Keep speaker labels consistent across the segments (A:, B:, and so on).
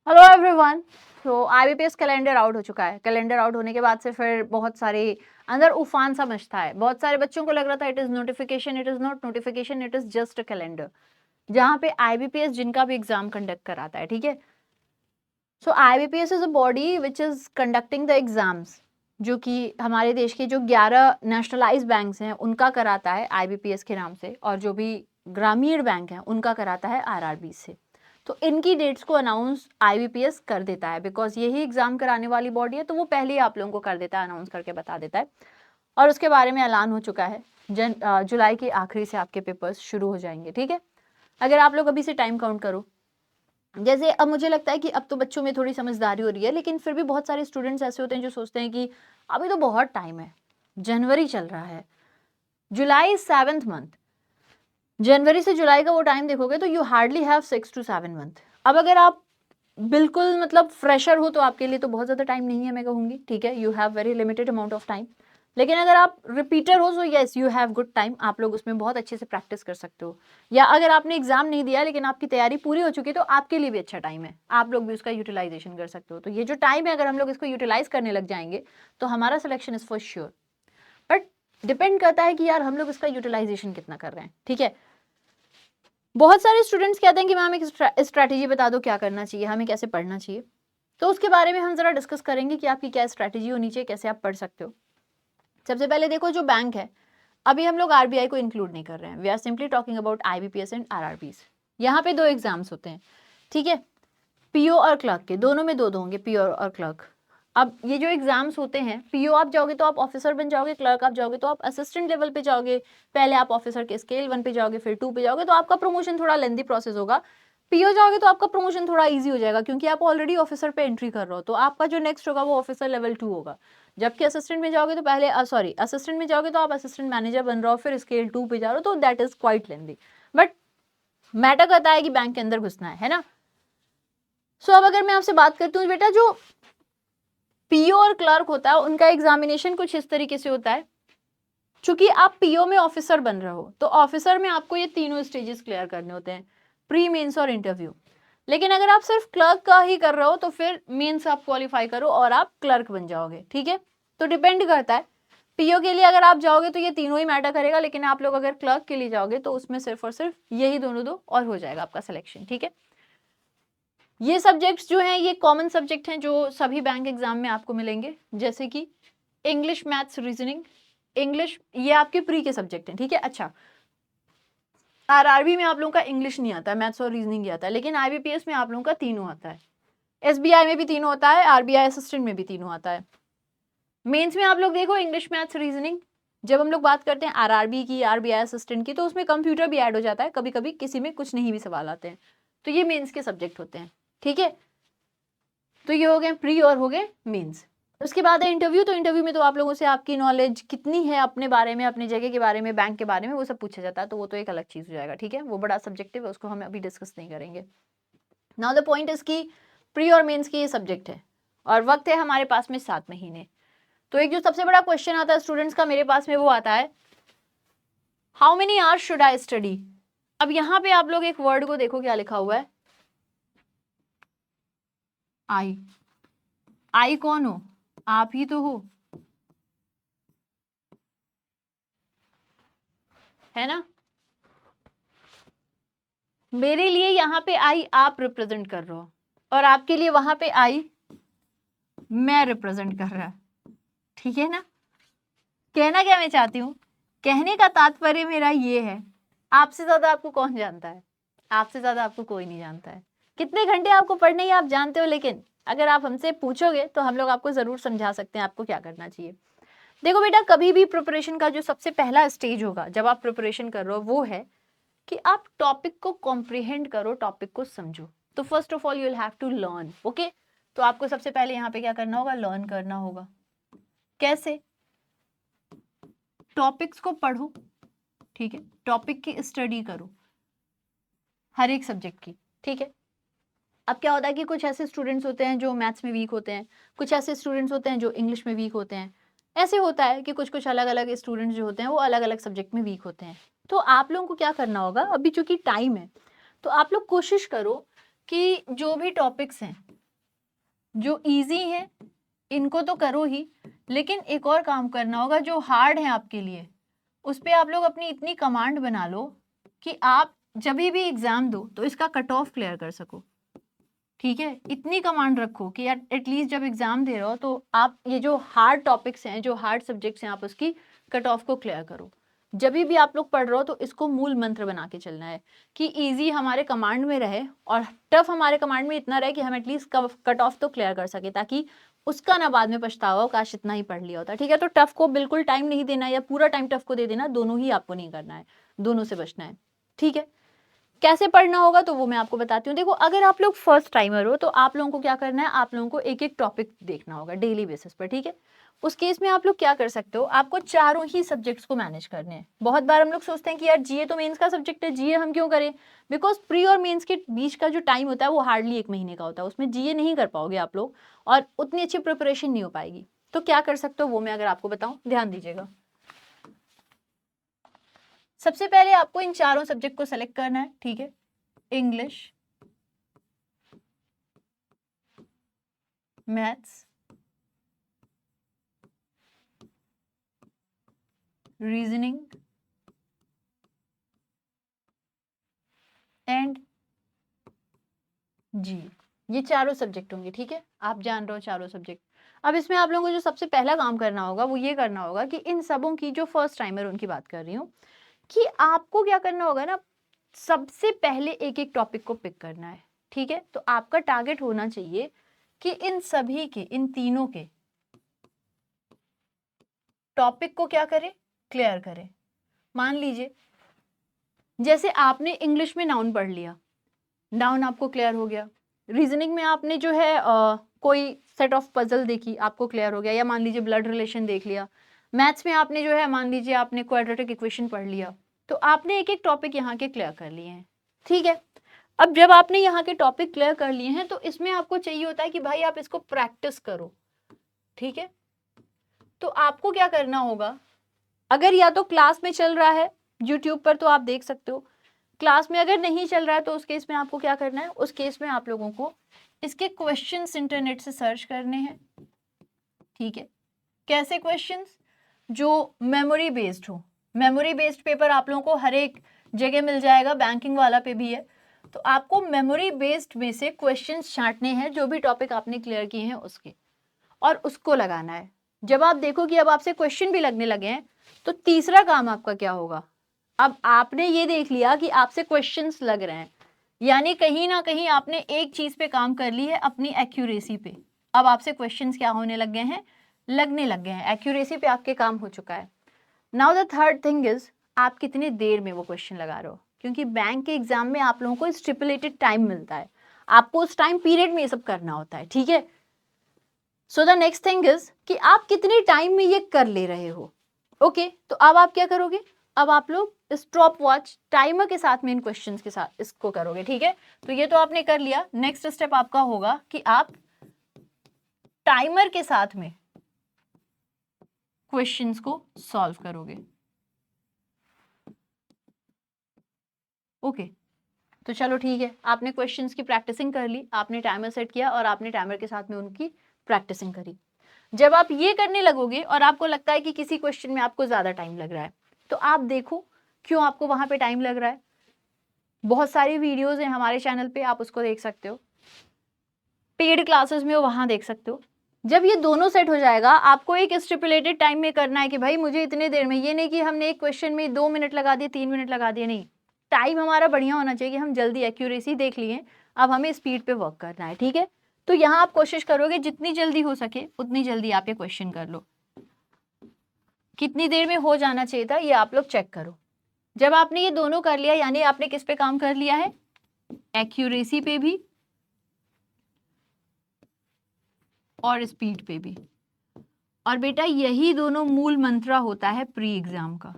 A: Hello everyone. तो IBPS calendar out हो चुका है। कैलेंडर आउट होने के बाद से फिर बहुत सारे अंदर उफान सा मचता है। बहुत सारे बच्चों को लग रहा था it is notification, it is not notification, it is just a calendar, जहां पे आईबीपीएस जिनका भी एग्जाम कंडक्ट कराता है। ठीक है, so IBPS is a body which is conducting the exams, जो कि हमारे देश के जो 11 नेशनलाइज बैंक्स हैं उनका कराता है आईबीपीएस के नाम से, और जो भी ग्रामीण बैंक हैं उनका कराता है आरआरबी से। तो इनकी डेट्स को अनाउंस आईबीपीएस कर देता है, बिकॉज यही एग्जाम कराने वाली बॉडी है, तो वो पहले ही आप लोगों को कर देता है, अनाउंस करके बता देता है। और उसके बारे में ऐलान हो चुका है, जुलाई के आखिरी से आपके पेपर्स शुरू हो जाएंगे। ठीक है, अगर आप लोग अभी से टाइम काउंट करो, जैसे अब मुझे लगता है कि अब तो बच्चों में थोड़ी समझदारी हो रही है, लेकिन फिर भी बहुत सारे स्टूडेंट्स ऐसे होते हैं जो सोचते हैं कि अभी तो बहुत टाइम है, जनवरी चल रहा है, जुलाई 7th मंथ, जनवरी से जुलाई का वो टाइम देखोगे तो you hardly have 6 to 7 month. अब अगर आप बिल्कुल मतलब फ्रेशर हो तो आपके लिए तो बहुत ज़्यादा टाइम नहीं है, मैं कहूँगी। ठीक है, you have very limited amount of time. लेकिन अगर आप रिपीटर हो तो yes you have good time, आप लोग उसमें बहुत अच्छे से प्रैक्टिस कर सकते हो। या अगर आपने एग्जाम नहीं दिया लेकिन आपकी तैयारी पूरी हो चुकी है तो आपके लिए भी अच्छा टाइम है, आप लोग भी उसका यूटिलाइजेशन कर सकते हो। तो ये जो टाइम है, अगर हम लोग इसको यूटिलाइज करने लग जाएंगे तो हमारा selection is for sure. But depend करता है कि यार हम लोग इसका यूटिलाइजेशन कितना कर रहे हैं। ठीक है, बहुत सारे स्टूडेंट्स कहते हैं कि मैम एक स्ट्रैटेजी बता दो, क्या करना चाहिए, हमें कैसे पढ़ना चाहिए। तो उसके बारे में हम जरा डिस्कस करेंगे कि आपकी क्या स्ट्रैटेजी होनी चाहिए, कैसे आप पढ़ सकते हो। सबसे पहले देखो, जो बैंक है, अभी हम लोग आरबीआई को इंक्लूड नहीं कर रहे हैं, we are simply talking about IBPS and RRBs. यहाँ पे 2 एग्जाम्स होते हैं। ठीक है, पीओ और क्लर्क के, दोनों में 2-2 होंगे, पीओ और क्लर्क। अब ये जो एग्जाम्स होते हैं, पीओ आप जाओगे तो आप ऑफिसर बन जाओगे, क्लर्क आप जाओगे तो आप असिस्टेंट लेवल पे जाओगे। पहले आप ऑफिसर के स्केल 1 पे जाओगे, फिर 2 पे जाओगे, तो आपका प्रमोशन थोड़ा लेंदी प्रोसेस होगा। पीओ जाओगे तो आपका प्रमोशन थोड़ा इजी हो जाएगा, क्योंकि आप ऑलरेडी ऑफिसर पे एंट्री कर रहे हो, तो आपका जो नेक्स्ट होगा वो ऑफिसर लेवल 2 होगा। जबकि असिस्टेंट में जाओगे तो पहले असिस्टेंट में जाओगे तो आप असिस्टेंट मैनेजर बन रहे हो, फिर स्केल 2 पे जा रहे हो, तो that is quite lengthy. But matter करता है कि बैंक के अंदर घुसना है ना। सो अब अगर मैं आपसे बात करती हूँ बेटा, जो पीओ और क्लर्क होता है उनका एग्जामिनेशन कुछ इस तरीके से होता है। चूंकि आप पीओ में ऑफिसर बन रहे हो, तो ऑफिसर में आपको ये तीनों स्टेजेस क्लियर करने होते हैं, प्री, मेंस और इंटरव्यू। लेकिन अगर आप सिर्फ क्लर्क का ही कर रहे हो तो फिर मेंस आप क्वालिफाई करो और आप क्लर्क बन जाओगे। ठीक है, तो डिपेंड करता है। पीओ के लिए अगर आप जाओगे तो ये तीनों ही मैटर करेगा, लेकिन आप लोग अगर क्लर्क के लिए जाओगे तो उसमें सिर्फ और सिर्फ यही दोनों दो और हो जाएगा आपका सिलेक्शन। ठीक है, ये सब्जेक्ट्स जो हैं ये कॉमन सब्जेक्ट हैं जो सभी बैंक एग्जाम में आपको मिलेंगे, जैसे कि इंग्लिश, मैथ्स, रीजनिंग। इंग्लिश ये आपके प्री के सब्जेक्ट हैं। ठीक है, अच्छा, आरआरबी में आप लोगों का इंग्लिश नहीं आता है, मैथ्स और रीजनिंग ही आता है, लेकिन आईबीपीएस में आप लोगों का तीनों आता है। एसबीआई में भी तीनों होता है, आरबीआई असिस्टेंट में भी तीनों आता है। मेंस में आप लोग देखो इंग्लिश, मैथ्स, रीजनिंग। जब हम लोग बात करते हैं आरआरबी की, आरबीआई असिस्टेंट की, तो उसमें कंप्यूटर भी ऐड हो जाता है, कभी कभी किसी में कुछ नहीं भी सवाल आते हैं। तो ये मेंस के सब्जेक्ट होते हैं। ठीक है, तो ये हो गए प्री और हो गए मेंस। उसके बाद है इंटरव्यू। तो इंटरव्यू में तो आप लोगों से आपकी नॉलेज कितनी है अपने बारे में, अपनी जगह के बारे में, बैंक के बारे में, वो सब पूछा जाता है, तो वो तो एक अलग चीज हो जाएगा। ठीक है, वो बड़ा सब्जेक्टिव है, उसको हम अभी डिस्कस नहीं करेंगे। नाउ द पॉइंट इज की प्री और मेंस की ये सब्जेक्ट है और वक्त है हमारे पास में 7 महीने। तो एक जो सबसे बड़ा क्वेश्चन आता है स्टूडेंट्स का मेरे पास में, वो आता है how many hours should I study. अब यहाँ पे आप लोग एक वर्ड को देखो, क्या लिखा हुआ है, आई। आई कौन हो, आप ही तो हो, है ना। मेरे लिए यहाँ पे आई आप रिप्रेजेंट कर रहे हो, और आपके लिए वहां पे आई मैं रिप्रेजेंट कर रहा है। ठीक है ना, कहना क्या मैं चाहती हूँ, कहने का तात्पर्य मेरा ये है, आपसे ज्यादा आपको कौन जानता है, आपसे ज्यादा आपको कोई नहीं जानता है। कितने घंटे आपको पढ़ने ही आप जानते हो, लेकिन अगर आप हमसे पूछोगे तो हम लोग आपको जरूर समझा सकते हैं आपको क्या करना चाहिए। देखो बेटा, कभी भी प्रिपरेशन का जो सबसे पहला स्टेज होगा जब आप प्रिपरेशन कर रहे हो, वो है कि आप टॉपिक को कॉम्प्रिहेंड करो, टॉपिक को समझो। तो first of all you will have to learn. Okay, तो आपको सबसे पहले यहाँ पे क्या करना होगा, लर्न करना होगा। कैसे, टॉपिक्स को पढ़ो। ठीक है, टॉपिक की स्टडी करो हर एक सब्जेक्ट की। ठीक है, अब क्या होता है कि कुछ ऐसे स्टूडेंट्स होते हैं जो मैथ्स में वीक होते हैं, कुछ ऐसे स्टूडेंट्स होते हैं जो इंग्लिश में वीक होते हैं। ऐसे होता है कि कुछ कुछ अलग अलग स्टूडेंट्स जो होते हैं वो अलग अलग सब्जेक्ट में वीक होते हैं। तो आप लोगों को क्या करना होगा, अभी चूंकि टाइम है तो आप लोग कोशिश करो कि जो भी टॉपिक्स हैं जो इजी हैं इनको तो करो ही, लेकिन एक और काम करना होगा जो हार्ड है आपके लिए, उस पे आप लोग अपनी इतनी कमांड बना लो कि आप जब भी एग्जाम दो तो इसका कट ऑफ क्लियर कर सको। ठीक है, इतनी कमांड रखो कि यार एटलीस्ट जब एग्जाम दे रहे हो तो आप ये जो हार्ड टॉपिक्स हैं, जो हार्ड सब्जेक्ट्स हैं, आप उसकी कट ऑफ को क्लियर करो। जब भी आप लोग पढ़ रहे हो तो इसको मूल मंत्र बना के चलना है कि इजी हमारे कमांड में रहे और टफ हमारे कमांड में इतना रहे कि हम एटलीस्ट कट ऑफ तो क्लियर कर सके, ताकि उसका ना बाद में पछतावा हो काश इतना ही पढ़ लिया होता। ठीक है, तो टफ को बिल्कुल टाइम नहीं देना या पूरा टाइम टफ को दे देना, दोनों ही आपको नहीं करना है, दोनों से बचना है। ठीक है, कैसे पढ़ना होगा तो वो मैं आपको बताती हूँ। देखो, अगर आप लोग फर्स्ट टाइमर हो तो आप लोगों को क्या करना है, आप लोगों को एक एक टॉपिक देखना होगा डेली बेसिस पर। ठीक है, उस केस में आप लोग क्या कर सकते हो, आपको चारों ही सब्जेक्ट्स को मैनेज करने हैं। बहुत बार हम लोग सोचते हैं कि यार जीए तो मेंस का सब्जेक्ट है, जीए हम क्यों करें, बिकॉज प्री और मेंस के बीच का जो टाइम होता है वो हार्डली 1 महीने का होता है, उसमें जीए नहीं कर पाओगे आप लोग और उतनी अच्छी प्रिपरेशन नहीं हो पाएगी। तो क्या कर सकते हो वो मैं अगर आपको बताऊं, ध्यान दीजिएगा। सबसे पहले आपको इन चारों सब्जेक्ट को सेलेक्ट करना है। ठीक है, इंग्लिश, मैथ्स, रीजनिंग एंड जी, ये चारों सब्जेक्ट होंगे। ठीक है, आप जान रहे हो चारों सब्जेक्ट। अब इसमें आप लोगों को जो सबसे पहला काम करना होगा वो ये करना होगा कि इन सबों की, जो फर्स्ट टाइमर उनकी बात कर रही हूँ, कि आपको क्या करना होगा ना, सबसे पहले एक एक टॉपिक को पिक करना है। ठीक है, तो आपका टारगेट होना चाहिए कि इन सभी के, इन तीनों के टॉपिक को क्या करें, क्लियर करें। मान लीजिए जैसे आपने इंग्लिश में नाउन पढ़ लिया, नाउन आपको क्लियर हो गया। रीजनिंग में आपने जो है कोई सेट ऑफ पजल देखी, आपको क्लियर हो गया, या मान लीजिए ब्लड रिलेशन देख लिया। मैथ्स में आपने जो है, मान लीजिए आपने क्वाड्रेटिक इक्वेशन पढ़ लिया। तो आपने एक एक टॉपिक यहाँ के क्लियर कर लिए हैं। ठीक है, अब जब आपने यहाँ के टॉपिक क्लियर कर लिए हैं तो इसमें आपको चाहिए होता है कि भाई आप इसको प्रैक्टिस करो। ठीक है, तो आपको क्या करना होगा, अगर या तो क्लास में चल रहा है यूट्यूब पर तो आप देख सकते हो, क्लास में अगर नहीं चल रहा है तो उस केस में आपको क्या करना है, उस केस में आप लोगों को इसके क्वेश्चंस इंटरनेट से सर्च करने हैं। ठीक है, कैसे क्वेश्चंस, जो मेमोरी बेस्ड हो। मेमोरी बेस्ड पेपर आप लोगों को हर एक जगह मिल जाएगा, बैंकिंग वाला पे भी है। तो आपको मेमोरी बेस्ड में से क्वेश्चंस छांटने हैं, जो भी टॉपिक आपने क्लियर किए हैं उसके, और उसको लगाना है। जब आप देखो कि अब आपसे क्वेश्चन भी लगने लगे हैं तो तीसरा काम आपका क्या होगा, अब आपने ये देख लिया कि आपसे क्वेश्चंस लग रहे हैं, यानी कहीं ना कहीं आपने एक चीज पे काम कर ली है, अपनी एक्यूरेसी पे। अब आपसे क्वेश्चंस क्या होने लग गए हैं, लगने लग गए हैं, एक्यूरेसी पे आपके काम हो चुका है। Now the third thing is, आप कितनी देर में वो क्वेश्चन लगा रहे हो, क्योंकि बैंक के एग्जाम में आप लोगों को स्टिपुलेटेड टाइम मिलता है, आपको उस टाइम पीरियड में ये सब करना होता है। ठीक है, so the next thing is कि आप कितने टाइम में ये कर ले रहे हो। ओके, तो अब आप क्या करोगे, अब आप लोग स्टॉप वॉच टाइमर के साथ में इन क्वेश्चंस के साथ इसको करोगे। ठीक है, तो ये तो आपने कर लिया। नेक्स्ट स्टेप आपका होगा कि आप टाइमर के साथ में क्वेश्चंस को सॉल्व करोगे। ओके, तो चलो ठीक है, आपने क्वेश्चंस की प्रैक्टिसिंग कर ली, आपने टाइमर सेट किया और आपने टाइमर के साथ में उनकी प्रैक्टिसिंग करी। जब आप ये करने लगोगे और आपको लगता है कि किसी क्वेश्चन में आपको ज्यादा टाइम लग रहा है, तो आप देखो क्यों आपको वहां पे टाइम लग रहा है। बहुत सारी वीडियोस हैं हमारे चैनल पे, आप उसको देख सकते हो, पेड क्लासेस में हो वहां देख सकते हो। जब ये दोनों सेट हो जाएगा, आपको एक स्टिपुलेटेड टाइम में करना है कि भाई मुझे इतने देर में, ये नहीं कि हमने एक क्वेश्चन में 2 मिनट लगा दिए, 3 मिनट लगा दिए, नहीं, टाइम हमारा बढ़िया होना चाहिए कि हम जल्दी, एक्यूरेसी देख लिए, अब हमें स्पीड पे वर्क करना है। ठीक है, तो यहाँ आप कोशिश करोगे जितनी जल्दी हो सके उतनी जल्दी आप ये क्वेश्चन कर लो। कितनी देर में हो जाना चाहिए था ये आप लोग चेक करो। जब आपने ये दोनों कर लिया, यानी आपने किस पे काम कर लिया है, एक्यूरेसी पे भी और स्पीड पे भी। और बेटा यही दोनों मूल मंत्र होता है प्री एग्जाम का,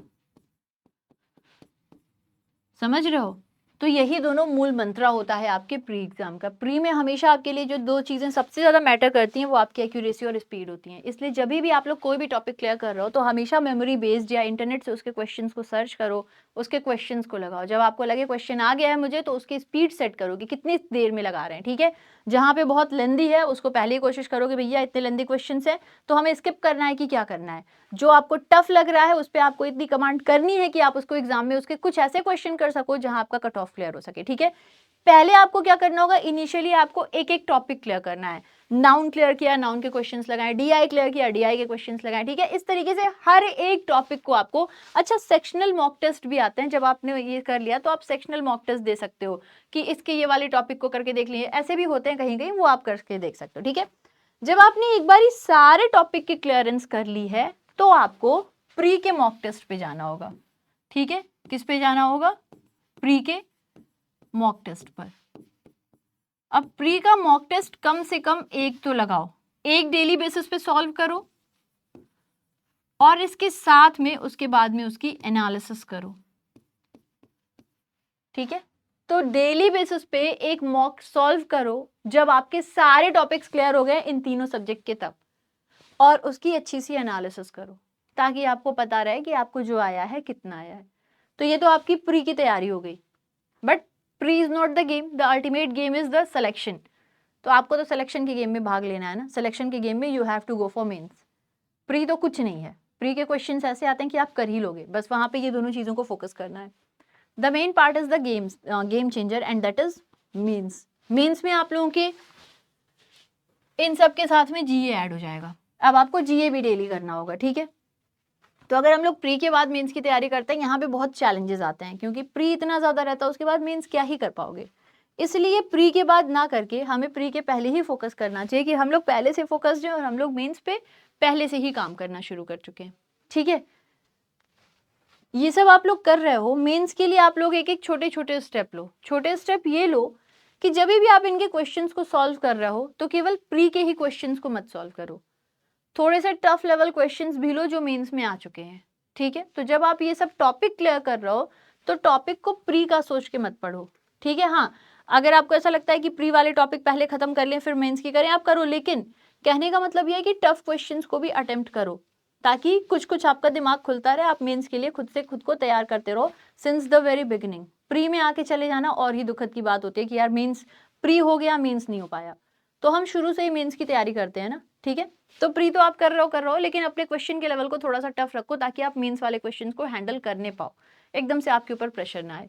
A: समझ रहे हो, तो यही दोनों मूल मंत्र होता है आपके प्री एग्जाम का। प्री में हमेशा आपके लिए जो दो चीजें सबसे ज्यादा मैटर करती हैं वो आपकी एक्यूरेसी और स्पीड होती हैं। इसलिए जब भी आप लोग कोई भी टॉपिक क्लियर कर रहे हो तो हमेशा मेमोरी बेस्ड या इंटरनेट से उसके क्वेश्चंस को सर्च करो, उसके क्वेश्चंस को लगाओ। जब आपको लगे क्वेश्चन आ गया है मुझे, तो उसकी स्पीड सेट करो कि कितनी देर में लगा रहे हैं, ठीक है। जहाँ पे बहुत लेंदी है उसको पहले ही कोशिश करो कि भैया इतने लेंदी क्वेश्चंस है तो हमें स्किप करना है कि क्या करना है। जो आपको टफ लग रहा है उस पर आपको इतनी कमांड करनी है कि आप उसको एग्जाम में उसके कुछ ऐसे क्वेश्चन कर सको जहां आपका कट ऑफ क्लियर हो सके, ठीक है। पहले आपको क्या करना होगा, इनिशियली आपको एक एक टॉपिक क्लियर करना है। नाउन क्लियर किया, नाउन के क्वेश्चंस लगाएं, डीआई क्लियर किया, डीआई के क्वेश्चंस लगाएं, ठीक है। इस तरीके से हर एक टॉपिक को आपको, अच्छा सेक्शनल मॉक टेस्ट भी आते हैं, जब आपने ये कर लिया तो आप सेक्शनल मॉक टेस्ट दे सकते हो कि इसके ये वाले टॉपिक को करके देख लिए, ऐसे भी होते हैं कहीं कहीं, वो आप करके देख सकते हो, ठीक है। जब आपने एक बार सारे टॉपिक की क्लियरेंस कर ली है तो आपको प्री के मॉक टेस्ट पे जाना होगा, ठीक है। किस पे जाना होगा, प्री के मॉक टेस्ट पर। अब प्री का मॉक टेस्ट कम से कम एक तो लगाओ, एक डेली बेसिस पे सॉल्व करो और इसके साथ में उसके बाद में उसकी एनालिसिस करो, ठीक है। तो डेली बेसिस पे एक मॉक सॉल्व करो जब आपके सारे टॉपिक्स क्लियर हो गए इन तीनों सब्जेक्ट के तब, और उसकी अच्छी सी एनालिसिस करो ताकि आपको पता रहे कि आपको जो आया है कितना आया है। तो ये तो आपकी प्री की तैयारी हो गई। But pre is not the game, the ultimate game is the selection. तो आपको तो सिलेक्शन के गेम में भाग लेना है ना, सिलेक्शन के गेम में you have to go for mains. Pre तो कुछ नहीं है, प्री के क्वेश्चंस ऐसे आते हैं कि आप कर ही लोगे, बस वहां पे ये दोनों चीजों को फोकस करना है। The main part is the game changer and that is mains. Mains में आप लोगों के इन सब के साथ में जीए ऐड हो जाएगा। अब आपको जीए भी डेली करना होगा, ठीक है। तो अगर हम लोग प्री के बाद मेंस की तैयारी करते हैं, यहाँ पे बहुत चैलेंजेस आते हैं क्योंकि प्री इतना ज़्यादा रहता है, उसके बाद मेंस क्या ही कर पाओगे। इसलिए प्री के बाद ना करके हमें प्री के पहले ही फोकस करना चाहिए कि हम लोग पहले से फोकस्ड हैं और हम लोग मेंस पे पहले से ही काम करना शुरू कर चुके हैं, ठीक है। ये सब आप लोग कर रहे हो, मेंस के लिए आप लोग एक एक छोटे छोटे स्टेप लो। छोटे स्टेप ये लो कि जब भी आप इनके क्वेश्चंस को सॉल्व कर रहे हो तो केवल प्री के ही क्वेश्चंस को मत सॉल्व करो, थोड़े से टफ लेवल क्वेश्चंस भी लो जो मेंस में आ चुके हैं, ठीक है। तो जब आप ये सब टॉपिक क्लियर कर रहे हो तो टॉपिक को प्री का सोच के मत पढ़ो, ठीक है। हाँ, अगर आपको ऐसा लगता है कि प्री वाले टॉपिक पहले खत्म कर लें फिर मेंस की करें, आप करो, लेकिन कहने का मतलब ये है कि टफ क्वेश्चंस को भी अटेम्प्ट करो ताकि कुछ कुछ आपका दिमाग खुलता रहे, आप मेंस के लिए खुद से खुद को तैयार करते रहो since the very beginning. Pre में आके चले जाना और ही दुखद की बात होती है कि यार मेंस प्री हो गया, मेंस नहीं हो पाया। तो हम शुरू से ही मेंस की तैयारी करते हैं ना, ठीक है। तो प्री तो आप कर रहे हो, लेकिन अपने क्वेश्चन के लेवल को थोड़ा सा टफ रखो ताकि आप मेंस वाले क्वेश्चन को हैंडल करने पाओ, एकदम से आपके ऊपर प्रेशर ना आए।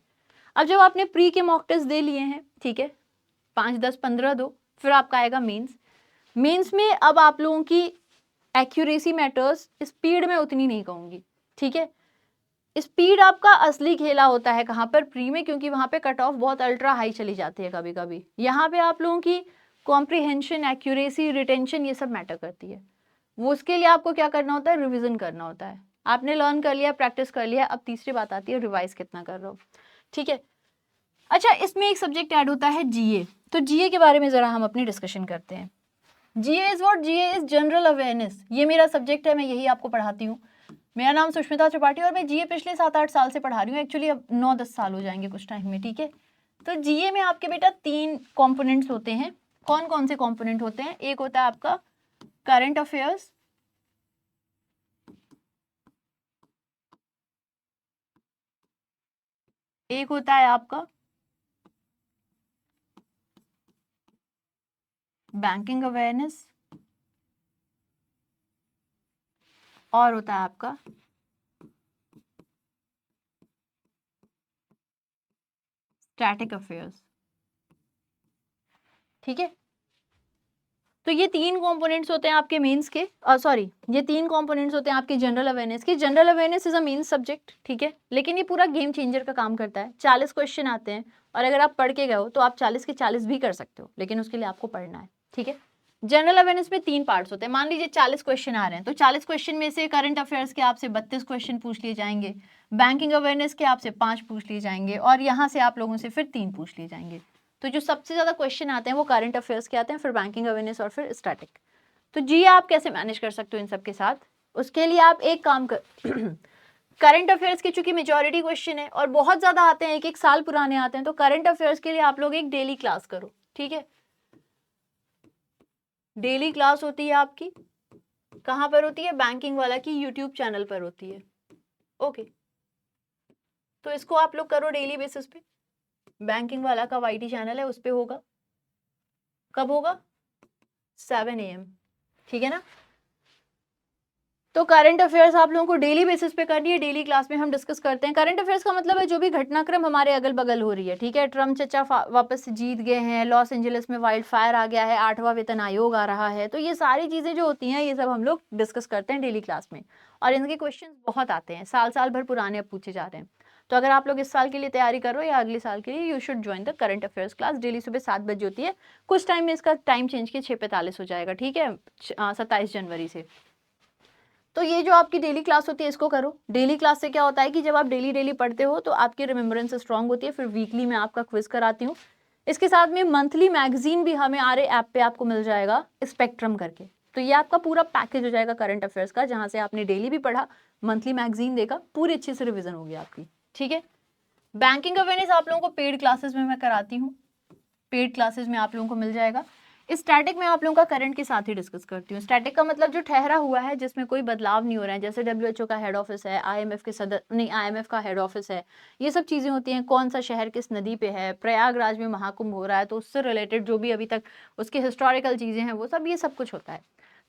A: अब जब आपने प्री के मॉक टेस्ट दे लिए हैं, ठीक है, 5, 10, 15 दो, फिर आपका आएगा मेंस। मेंस में अब आप लोगों की एक्यूरेसी मैटर्स, स्पीड में उतनी नहीं कहूंगी, ठीक है। स्पीड आपका असली खेला होता है कहाँ पर, प्री में, क्योंकि वहां पे कट ऑफ बहुत अल्ट्रा हाई चली जाती है कभी कभी। यहाँ पे आप लोगों की कॉम्प्रिहेंशन, एक्यूरेसी, रिटेंशन, ये सब मैटर करती है। वो उसके लिए आपको क्या करना होता है, रिवीजन करना होता है। आपने लर्न कर लिया, प्रैक्टिस कर लिया, अब तीसरी बात आती है रिवाइज कितना कर रहे हो, ठीक है। अच्छा, इसमें एक सब्जेक्ट ऐड होता है जीए। तो जीए के बारे में जरा हम अपनी डिस्कशन करते हैं। GA is what, GA is general awareness. ये मेरा सब्जेक्ट है, मैं यही आपको पढ़ाती हूँ। मेरा नाम सुष्मिता त्रिपाठी और मैं जीए पिछले 7-8 साल से पढ़ा रही हूँ, एक्चुअली अब 9-10 साल हो जाएंगे कुछ टाइम में, ठीक है। तो जीए में आपके बेटा 3 कंपोनेंट्स होते हैं। कौन कौन से कंपोनेंट होते हैं, एक होता है आपका करंट अफेयर्स, एक होता है आपका बैंकिंग अवेयरनेस, और होता है आपका स्टैटिक अफेयर्स, ठीक है। तो ये 3 कंपोनेंट्स होते हैं आपके मेंस के, सॉरी, ये 3 कंपोनेंट्स होते हैं आपके जनरल अवेयरनेस के। General awareness is a main subject, ठीक है, लेकिन ये पूरा गेम चेंजर का काम करता है। 40 क्वेश्चन आते हैं और अगर आप पढ़ के गए हो तो आप 40 के 40 भी कर सकते हो, लेकिन उसके लिए आपको पढ़ना है, ठीक है। जनरल अवेयरनेस में 3 पार्ट्स होते हैं। मान लीजिए 40 क्वेश्चन आ रहे हैं तो 40 क्वेश्चन में से करंट अफेयर्स के आपसे 32 क्वेश्चन पूछ लिए जाएंगे, बैंकिंग अवेयरनेस के आपसे 5 पूछ लिए जाएंगे, और यहाँ से आप लोगों से फिर 3 पूछ लिए जाएंगे। तो जो सबसे ज्यादा क्वेश्चन आते हैं वो करंट अफेयर्स के आते हैं, फिर बैंकिंग अवेयरनेस और फिर स्टैटिक। तो जी आप कैसे मैनेज कर सकते हो इन सब के साथ, उसके लिए आप एक काम कर करंट अफेयर्स के चूंकि मेजॉरिटी क्वेश्चन है और बहुत ज्यादा आते हैं, 1-1 साल पुराने आते हैं, तो करंट अफेयर्स के लिए आप लोग एक डेली क्लास करो, ठीक है। डेली क्लास होती है आपकी, कहाँ पर होती है, बैंकिंग वाला की यूट्यूब चैनल पर होती है, ओके। तो इसको आप लोग करो डेली बेसिस पे। बैंकिंग वाला का वाईटी चैनल है, उस पे होगा। कब होगा? 7 AM, ठीक है ना। तो करंट अफेयर्स आप लोगों को डेली बेसिस पे करनी है, डेली क्लास में हम डिस्कस करते हैं। करंट अफेयर्स का मतलब है जो भी घटनाक्रम हमारे अगल बगल हो रही है, ठीक है। ट्रम्प चचा वापस से जीत गए हैं, लॉस एंजलिस में वाइल्ड फायर आ गया है, 8वां वेतन आयोग आ रहा है, तो ये सारी चीजें जो होती हैं ये सब हम लोग डिस्कस करते हैं डेली क्लास में। और इनके क्वेश्चन बहुत आते हैं, साल साल भर पुराने अब पूछे जा रहे हैं। तो अगर आप लोग इस साल के लिए तैयारी करो या अगले साल के लिए, you should join the current affairs class. Daily सुबह 7 बजे होती है, कुछ टाइम में इसका टाइम चेंज किया 6:45 हो जाएगा, ठीक है, 27 जनवरी से। तो ये जो आपकी डेली क्लास होती है इसको करो। डेली क्लास से क्या होता है कि जब आप डेली डेली पढ़ते हो तो आपकी रिमेम्बरेंस स्ट्रांग होती है। फिर वीकली में आपका क्विज कराती हूँ। इसके साथ में मंथली मैगजीन भी हमें आरे ऐप पे आपको मिल जाएगा स्पेक्ट्रम करके। तो ये आपका पूरा पैकेज हो जाएगा करंट अफेयर्स का, जहां से आपने डेली भी पढ़ा, मंथली मैगजीन देखा, पूरी अच्छे से रिविजन होगी आपकी, ठीक है। बैंकिंग अवेयरनेस आप लोगों को पेड क्लासेस में मैं कराती हूँ, पेड क्लासेस में आप लोगों को मिल जाएगा। स्टैटिक में आप लोगों का करंट के साथ ही डिस्कस करती हूँ। स्टैटिक का मतलब जो ठहरा हुआ है, जिसमें कोई बदलाव नहीं हो रहा है, जैसे WHO का हेड ऑफिस है, IMF के IMF का हेड ऑफिस है, ये सब चीजें होती हैं। कौन सा शहर किस नदी पे है, प्रयागराज में महाकुंभ हो रहा है, तो उससे रिलेटेड जो भी अभी तक उसके हिस्टोरिकल चीजें हैं वो सब, ये सब कुछ होता है।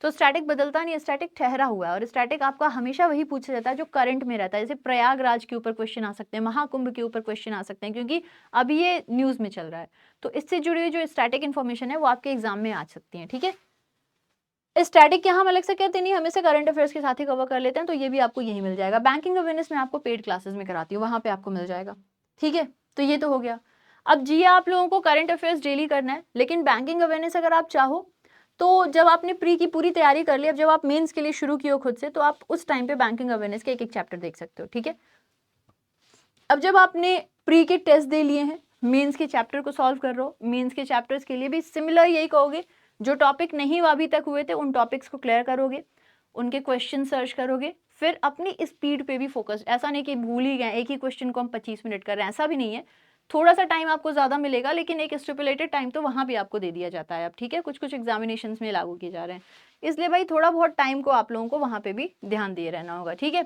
A: तो स्टैटिक बदलता नहीं है, स्टैटिक ठहरा हुआ है। और स्टैटिक आपका हमेशा वही पूछा जाता है जो करंट में रहता है। जैसे प्रयागराज के ऊपर क्वेश्चन आ सकते हैं, महाकुंभ के ऊपर क्वेश्चन आ सकते हैं, क्योंकि अभी ये न्यूज में चल रहा है। तो इससे जुड़ी हुई जो स्टैटिक इन्फॉर्मेशन है वो आपके एग्जाम में आ सकती है, ठीक है। स्टैटिक यहाँ हम अलग से कहते नहीं, हमें से करंट अफेयर्स के साथ ही कवर कर लेते हैं, तो ये भी आपको यही मिल जाएगा। बैंकिंग अवेयरनेस में आपको पेड क्लासेस में कराती हूँ, वहां पे आपको मिल जाएगा, ठीक है। तो ये तो हो गया। अब जी आप लोगों को करंट अफेयर्स डेली करना है, लेकिन बैंकिंग अवेयरनेस अगर आप चाहो तो जब आपने प्री की पूरी तैयारी कर ली, अब जब आप मेंस के लिए शुरू किए हो खुद से, तो आप उस टाइम पे बैंकिंग अवेयरनेस के एक एक चैप्टर देख सकते हो, ठीक है। अब जब आपने प्री के टेस्ट दे लिए हैं, मेंस के चैप्टर को सॉल्व कर रहे हो, मेंस के चैप्टर्स के लिए भी सिमिलर यही कहोगे, जो टॉपिक नहीं अभी तक हुए थे उन टॉपिक्स को क्लियर करोगे, उनके क्वेश्चन सर्च करोगे, फिर अपनी स्पीड पे भी फोकस। ऐसा नहीं कि भूल ही गए, एक ही क्वेश्चन को हम 25 मिनट कर रहे हैं, ऐसा भी नहीं है। थोड़ा सा टाइम आपको ज्यादा मिलेगा, लेकिन एक स्टिपुलेटेड टाइम तो वहां भी आपको दे दिया जाता है अब, ठीक है। कुछ कुछ एग्जामिनेशंस में लागू किए जा रहे हैं, इसलिए भाई थोड़ा बहुत टाइम को आप लोगों को वहां पे भी ध्यान दिए रहना होगा, ठीक है।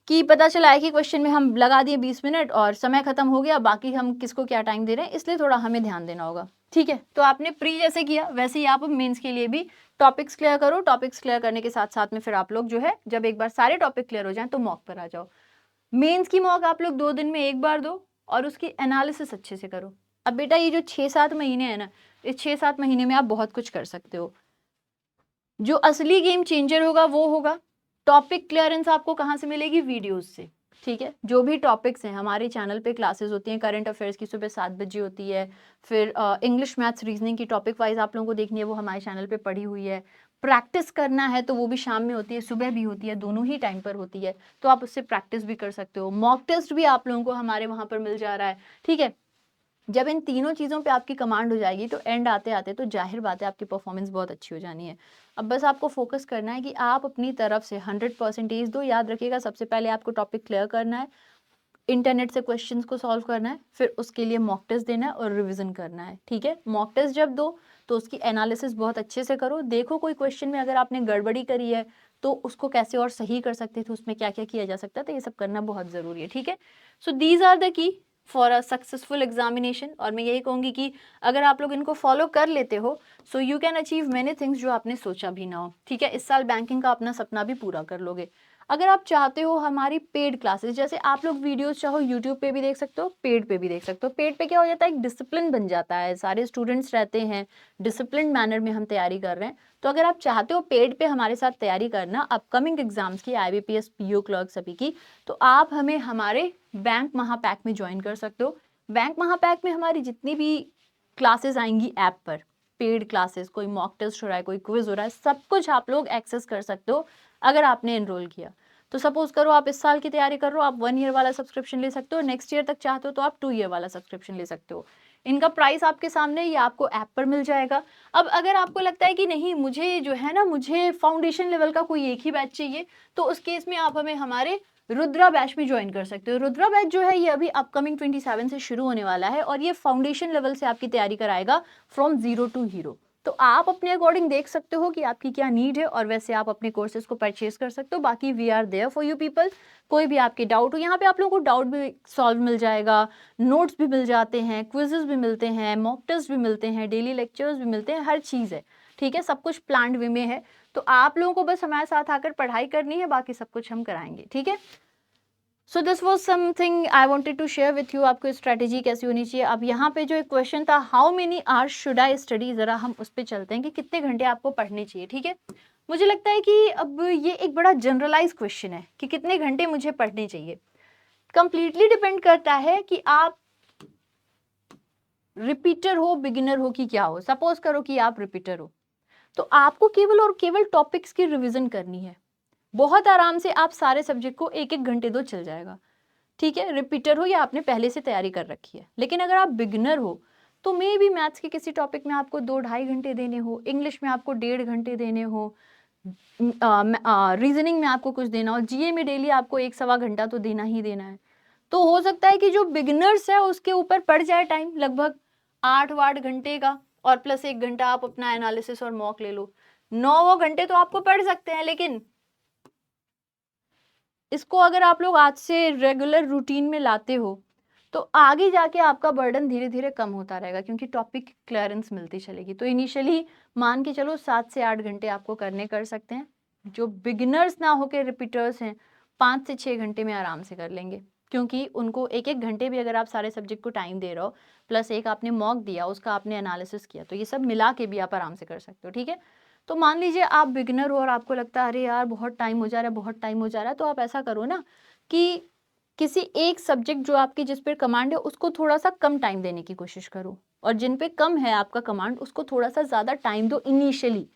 A: कि पता चला है कि क्वेश्चन में हम लगा दिए 20 मिनट और समय खत्म हो गया, बाकी हम किसको क्या टाइम दे रहे हैं, इसलिए थोड़ा हमें ध्यान देना होगा, ठीक है। तो आपने प्री जैसे किया वैसे ही आप मेंस के लिए भी टॉपिक्स क्लियर करो। टॉपिक्स क्लियर करने के साथ साथ में फिर आप लोग जो है, जब एक बार सारे टॉपिक क्लियर हो जाएं तो मॉक पर आ जाओ। मेंस की मॉक आप लोग 2 दिन में एक बार दो और उसकी एनालिसिस अच्छे से करो। अब बेटा ये जो 6-7 महीने है ना, इस 6-7 महीने में आप बहुत कुछ कर सकते हो। जो असली गेम चेंजर होगा वो होगा टॉपिक क्लियरेंस। आपको कहाँ से मिलेगी? वीडियोस से, ठीक है। जो भी टॉपिक्स हैं हमारे चैनल पे क्लासेस होती हैं, करंट अफेयर्स की सुबह 7 बजे होती है, फिर इंग्लिश मैथ्स रीजनिंग की टॉपिक वाइज आप लोगों को देखनी है, वो हमारे चैनल पे पड़ी हुई है। प्रैक्टिस करना है तो वो भी शाम में होती है, सुबह भी होती है, दोनों ही टाइम पर होती है, तो आप उससे प्रैक्टिस भी कर सकते हो। मॉक टेस्ट भी आप लोगों को हमारे वहाँ पर मिल जा रहा है, ठीक है। जब इन तीनों चीज़ों पे आपकी कमांड हो जाएगी तो एंड आते आते तो जाहिर बात है आपकी परफॉर्मेंस बहुत अच्छी हो जानी है। अब बस आपको फोकस करना है कि आप अपनी तरफ से 100% दो। याद रखिएगा, सबसे पहले आपको टॉपिक क्लियर करना है, इंटरनेट से क्वेश्चंस को सॉल्व करना है, फिर उसके लिए मॉक टेस्ट देना है और रिवीजन करना है, ठीक है। मॉक टेस्ट जब दो तो उसकी एनालिसिस बहुत अच्छे से करो। देखो कोई क्वेश्चन में अगर आपने गड़बड़ी करी है तो उसको कैसे और सही कर सकते थे, उसमें क्या क्या किया जा सकता है, तो ये सब करना बहुत ज़रूरी है, ठीक है। So these are the key for a successful examination. और मैं यही कहूँगी कि अगर आप लोग इनको फॉलो कर लेते हो so you can achieve many things जो आपने सोचा भी ना हो, ठीक है। इस साल बैंकिंग का अपना सपना भी पूरा कर लोगे। अगर आप चाहते हो हमारी पेड क्लासेस, जैसे आप लोग वीडियोस चाहो यूट्यूब पे भी देख सकते हो, पेड पे भी देख सकते हो। पेड पे क्या हो जाता है, एक डिसिप्लिन बन जाता है, सारे स्टूडेंट्स रहते हैं, डिसिप्लिन मैनर में हम तैयारी कर रहे हैं। तो अगर आप चाहते हो पेड पे हमारे साथ तैयारी करना अपकमिंग एग्जाम्स की, IBPS PO क्लर्क सभी की, तो आप हमें हमारे बैंक महापैक में ज्वाइन कर सकते हो। बैंक महापैक में हमारी जितनी भी क्लासेस आएंगी ऐप पर, पेड क्लासेस, कोई मॉक टेस्ट हो रहा है, कोई क्विज हो रहा है, सब कुछ आप लोग एक्सेस कर सकते हो अगर आपने एनरोल किया। तो सपोज करो आप इस साल की तैयारी कर रहे हो, आप 1 ईयर वाला सब्सक्रिप्शन ले सकते हो, नेक्स्ट ईयर तक चाहते हो तो आप 2 ईयर वाला सब्सक्रिप्शन ले सकते हो। इनका प्राइस आपके सामने, ये आपको ऐप पर मिल जाएगा। अब अगर आपको लगता है कि नहीं मुझे जो है ना, मुझे फाउंडेशन लेवल का कोई एक ही बैच चाहिए, तो उस केस में आप हमें हमारे रुद्रा बैच में ज्वाइन कर सकते हो। रुद्रा बैच जो है ये अभी अपकमिंग 27 से शुरू होने वाला है और ये फाउंडेशन लेवल से आपकी तैयारी कराएगा फ्रॉम 0 to हीरो, तो आप अपने अकॉर्डिंग देख सकते हो कि आपकी क्या नीड है और वैसे आप अपने कोर्सेज को परचेज कर सकते हो। बाकी we are there for you people. कोई भी आपके डाउट हो, यहाँ पे आप लोगों को डाउट भी सॉल्व मिल जाएगा, नोट्स भी मिल जाते हैं, क्विजेस भी मिलते हैं, मॉक टेस्ट भी मिलते हैं, डेली लेक्चर्स भी मिलते हैं, हर चीज़ है, ठीक है, सब कुछ प्लान्ड वे में है। तो आप लोगों को बस हमारे साथ आकर पढ़ाई करनी है, बाकी सब कुछ हम कराएंगे, ठीक है। So this was something I wanted to share with you, आपको स्ट्रैटेजी कैसी होनी चाहिए। अब यहाँ पे जो एक क्वेश्चन था, how many hours should I study, जरा हम उस पर चलते हैं कि कितने घंटे आपको पढ़ने चाहिए, ठीक है। मुझे लगता है कि अब ये एक बड़ा जनरलाइज क्वेश्चन है कि कितने घंटे मुझे पढ़ने चाहिए। कंप्लीटली डिपेंड करता है कि आप रिपीटर हो, बिगिनर हो कि क्या हो। सपोज करो कि आप रिपीटर हो, तो आपको केवल और केवल टॉपिक्स की रिवीजन करनी है। बहुत आराम से आप सारे सब्जेक्ट को एक एक घंटे दो, चल जाएगा, ठीक है। रिपीटर हो या आपने पहले से तैयारी कर रखी है। लेकिन अगर आप बिगिनर हो तो मे बी मैथ्स के किसी टॉपिक में आपको 2-2.5 घंटे देने हो, इंग्लिश में आपको 1.5 घंटे देने हो, रीजनिंग में आपको कुछ देना हो, जीए में डेली आपको 1-1.25 घंटा तो देना ही देना है। तो हो सकता है कि जो बिगिनर्स है उसके ऊपर पड़ जाए टाइम लगभग 8-8 घंटे का, और प्लस 1 घंटा आप अपना एनालिसिस और मॉक ले लो, 9 घंटे तो आपको पढ़ सकते हैं। लेकिन इसको अगर आप लोग आज से रेगुलर रूटीन में लाते हो तो आगे जाके आपका बर्डन धीरे धीरे कम होता रहेगा, क्योंकि टॉपिक क्लियरेंस मिलती चलेगी। तो इनिशियली मान के चलो 7 से 8 घंटे आपको करने कर सकते हैं। जो बिगिनर्स ना होके रिपीटर्स हैं 5 से 6 घंटे में आराम से कर लेंगे, क्योंकि उनको एक एक घंटे भी अगर आप सारे सब्जेक्ट को टाइम दे रहे हो, प्लस एक आपने मॉक दिया, उसका आपने एनालिसिस किया, तो ये सब मिला के भी आप आराम से कर सकते हो, ठीक है। तो मान लीजिए आप बिगिनर हो और आपको लगता है अरे यार बहुत टाइम हो जा रहा है, बहुत टाइम हो जा रहा है, तो आप ऐसा करो ना कि किसी एक सब्जेक्ट जो आपकी जिस पर कमांड है उसको थोड़ा सा कम टाइम देने की कोशिश करो, और जिन पे कम है आपका कमांड उसको थोड़ा सा ज़्यादा टाइम दो इनिशियली।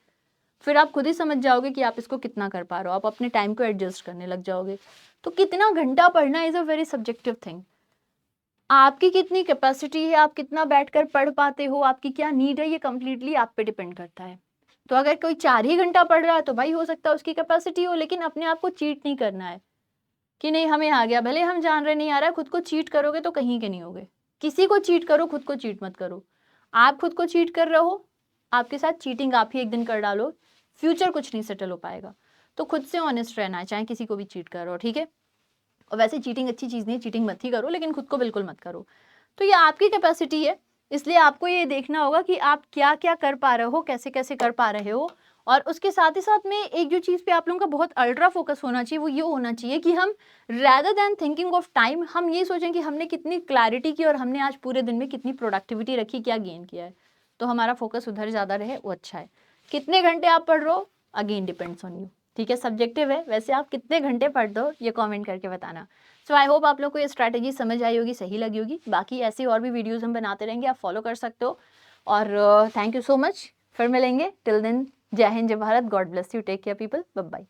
A: फिर आप खुद ही समझ जाओगे कि आप इसको कितना कर पा रहे हो, आप अपने टाइम को एडजस्ट करने लग जाओगे। तो कितना घंटा पढ़ना is a very subjective thing. आपकी कितनी कैपेसिटी है, आप कितना बैठकर पढ़ पाते हो, आपकी क्या नीड है, ये कंप्लीटली आप पे डिपेंड करता है। तो अगर कोई 4 ही घंटा पढ़ रहा है तो भाई हो सकता है उसकी कैपेसिटी हो, लेकिन अपने आप को चीट नहीं करना है कि नहीं हमें आ गया, भले हम जान रहे नहीं आ रहा है। खुद को चीट करोगे तो कहीं के नहीं होगे। किसी को चीट करो, खुद को चीट मत करो। आप खुद को चीट कर रहे हो, आपके साथ चीटिंग आप ही एक दिन कर डालो, फ्यूचर कुछ नहीं सेटल हो पाएगा। तो खुद से ऑनेस्ट रहना है, चाहे किसी को भी चीट कर रहे हो, ठीक है। और वैसे चीटिंग अच्छी चीज़ नहीं, चीटिंग मत ही करो, लेकिन खुद को बिल्कुल मत करो। तो ये आपकी कैपेसिटी है, इसलिए आपको ये देखना होगा कि आप क्या क्या कर पा रहे हो, कैसे कैसे कर पा रहे हो। और उसके साथ ही साथ में एक जो चीज़ पे आप लोगों का बहुत अल्ट्रा फोकस होना चाहिए वो ये होना चाहिए कि हम rather than thinking of time, हम ये सोचें कि हमने कितनी क्लैरिटी की और हमने आज पूरे दिन में कितनी प्रोडक्टिविटी रखी, क्या गेन किया है। तो हमारा फोकस उधर ज़्यादा रहे, वो अच्छा है। कितने घंटे आप पढ़ रहे हो अगेन डिपेंड्स ऑन यू, ठीक है, सब्जेक्टिव है। वैसे आप कितने घंटे पढ़ दो ये कमेंट करके बताना। सो आई होप आप लोग को ये स्ट्रैटेजी समझ आई होगी, सही लगी होगी। बाकी ऐसी और भी वीडियोस हम बनाते रहेंगे, आप फॉलो कर सकते हो। और थैंक यू सो मच, फिर मिलेंगे। टिल देन, जय हिंद, जय Bharat, God bless you, take care people, bye bye.